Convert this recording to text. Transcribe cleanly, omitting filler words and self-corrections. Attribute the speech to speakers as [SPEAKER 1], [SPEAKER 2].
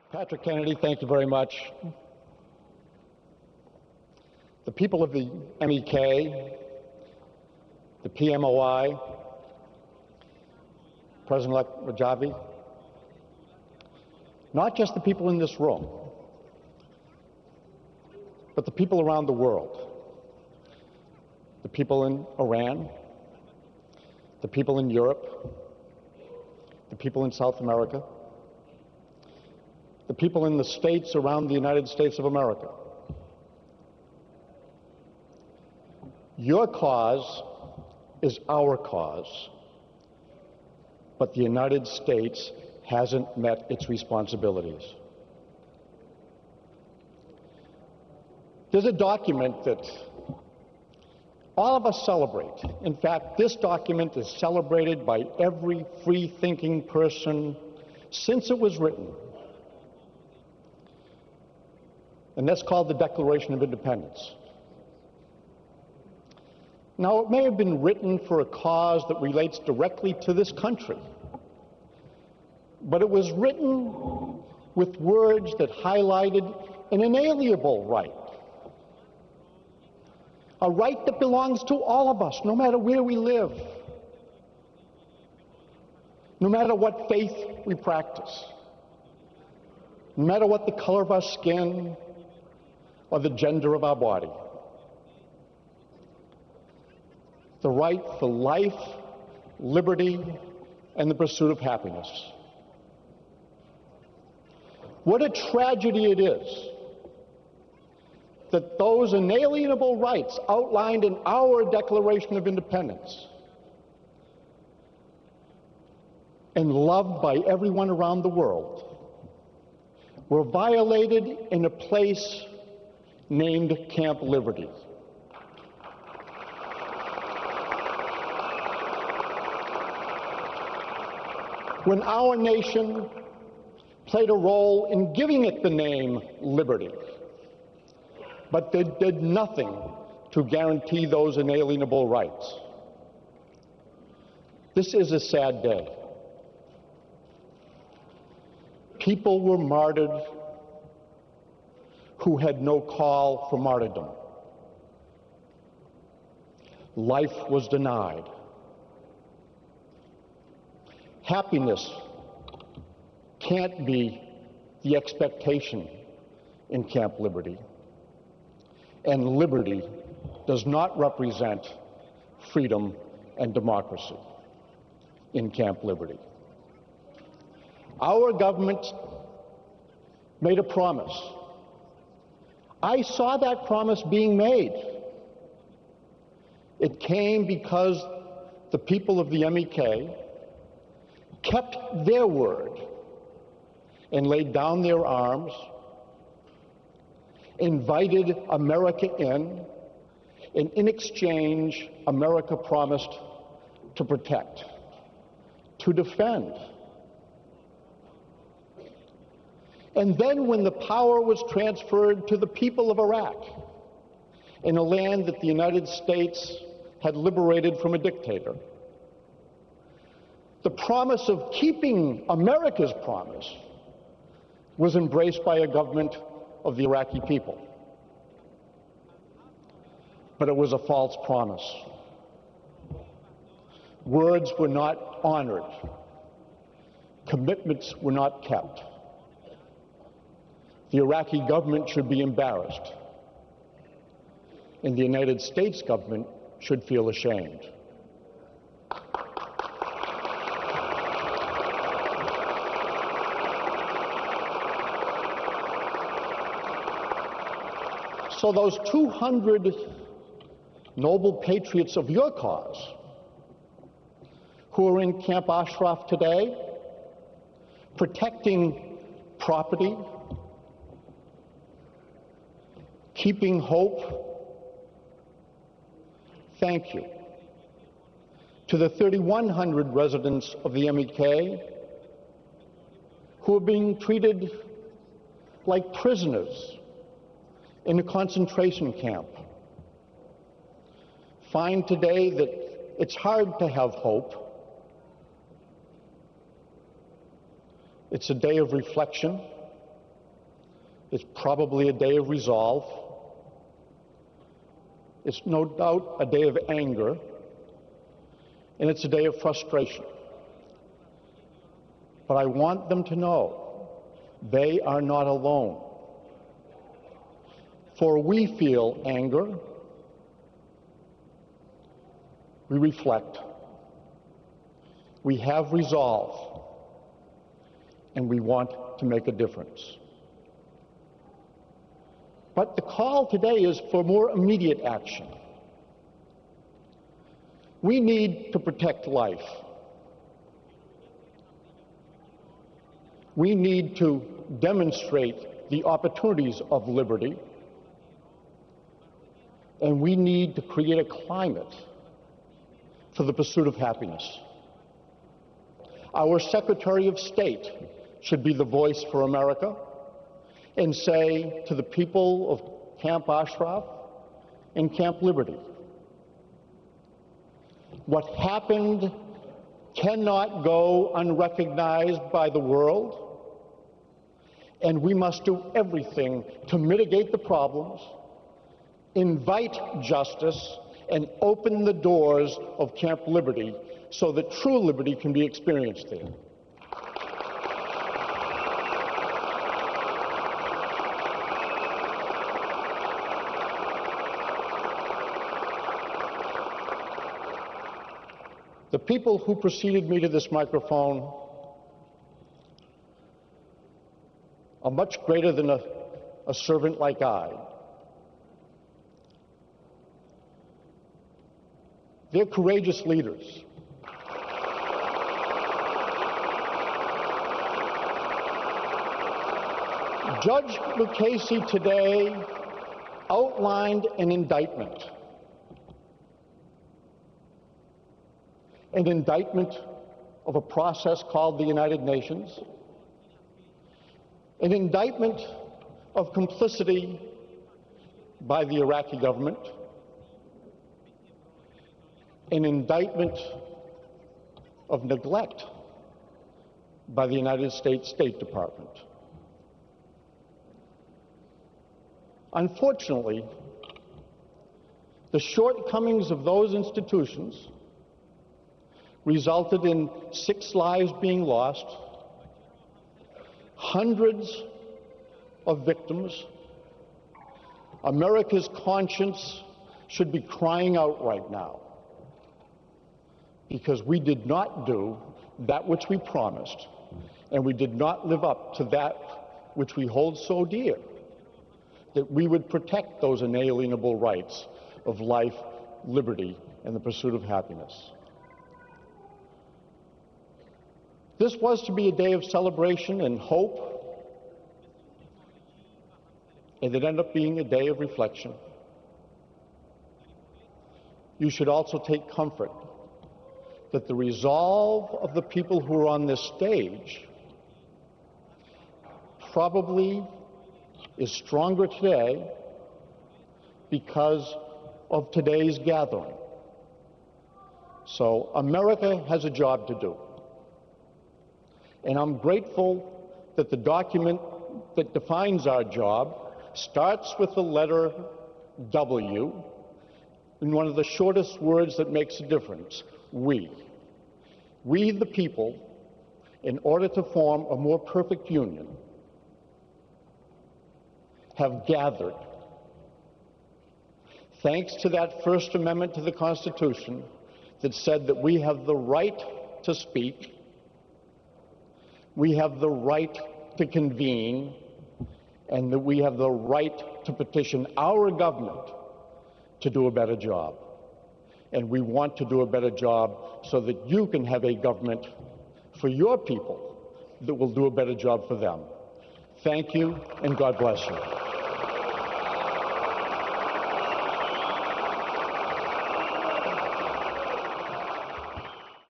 [SPEAKER 1] Patrick Kennedy, thank you very much. The people of the MEK, the PMOI, President-elect Rajavi, not just the people in this room, but the people around the world, the people in Iran, the people in Europe, the people in South America, the people in the states around the United States of America. Your cause is our cause, but the United States hasn't met its responsibilities. There's a document that all of us celebrate. In fact, this document is celebrated by every free-thinking person since it was written. And that's called the Declaration of Independence. Now, it may have been written for a cause that relates directly to this country, but it was written with words that highlighted an inalienable right, a right that belongs to all of us, no matter where we live, no matter what faith we practice, no matter what the color of our skin or the gender of our body. The right for life, liberty, and the pursuit of happiness. What a tragedy it is that those inalienable rights outlined in our Declaration of Independence and loved by everyone around the world were violated in a place named Camp Liberty. When our nation played a role in giving it the name Liberty, but they did nothing to guarantee those inalienable rights. This is a sad day. People were martyred who had no call for martyrdom. Life was denied. Happiness can't be the expectation in Camp Liberty. And liberty does not represent freedom and democracy in Camp Liberty. Our government made a promise. I saw that promise being made. It came because the people of the MEK kept their word and laid down their arms, invited America in, and in exchange, America promised to protect, to defend. And then when the power was transferred to the people of Iraq, in a land that the United States had liberated from a dictator, the promise of keeping America's promise was embraced by a government of the Iraqi people. But it was a false promise. Words were not honored. Commitments were not kept. The Iraqi government should be embarrassed, and the United States government should feel ashamed. So those 200 noble patriots of your cause who are in Camp Ashraf today, protecting property, keeping hope, thank you. To the 3,100 residents of the MEK who are being treated like prisoners in a concentration camp, find today that it's hard to have hope. It's a day of reflection. It's probably a day of resolve. It's no doubt a day of anger, and it's a day of frustration. But I want them to know they are not alone. For we feel anger, we reflect, we have resolve, and we want to make a difference. But the call today is for more immediate action. We need to protect life. We need to demonstrate the opportunities of liberty, and we need to create a climate for the pursuit of happiness. Our Secretary of State should be the voice for America and say to the people of Camp Ashraf and Camp Liberty, what happened cannot go unrecognized by the world, and we must do everything to mitigate the problems, invite justice, and open the doors of Camp Liberty so that true liberty can be experienced there. The people who preceded me to this microphone are much greater than a servant like I. They're courageous leaders. Judge Lucchese today outlined an indictment of a process called the United Nations, an indictment of complicity by the Iraqi government, an indictment of neglect by the United States State Department. Unfortunately, the shortcomings of those institutions resulted in 6 lives being lost, hundreds of victims. America's conscience should be crying out right now, because we did not do that which we promised, and we did not live up to that which we hold so dear, that we would protect those inalienable rights of life, liberty, and the pursuit of happiness. This was to be a day of celebration and hope, and it ended up being a day of reflection. You should also take comfort that the resolve of the people who are on this stage probably is stronger today because of today's gathering. So America has a job to do. And I'm grateful that the document that defines our job starts with the letter W, in one of the shortest words that makes a difference, we. We, the people, in order to form a more perfect union, have gathered. Thanks to that First Amendment to the Constitution that said that we have the right to speak, we have the right to convene, and that we have the right to petition our government to do a better job. And we want to do a better job so that you can have a government for your people that will do a better job for them. Thank you, and God bless you.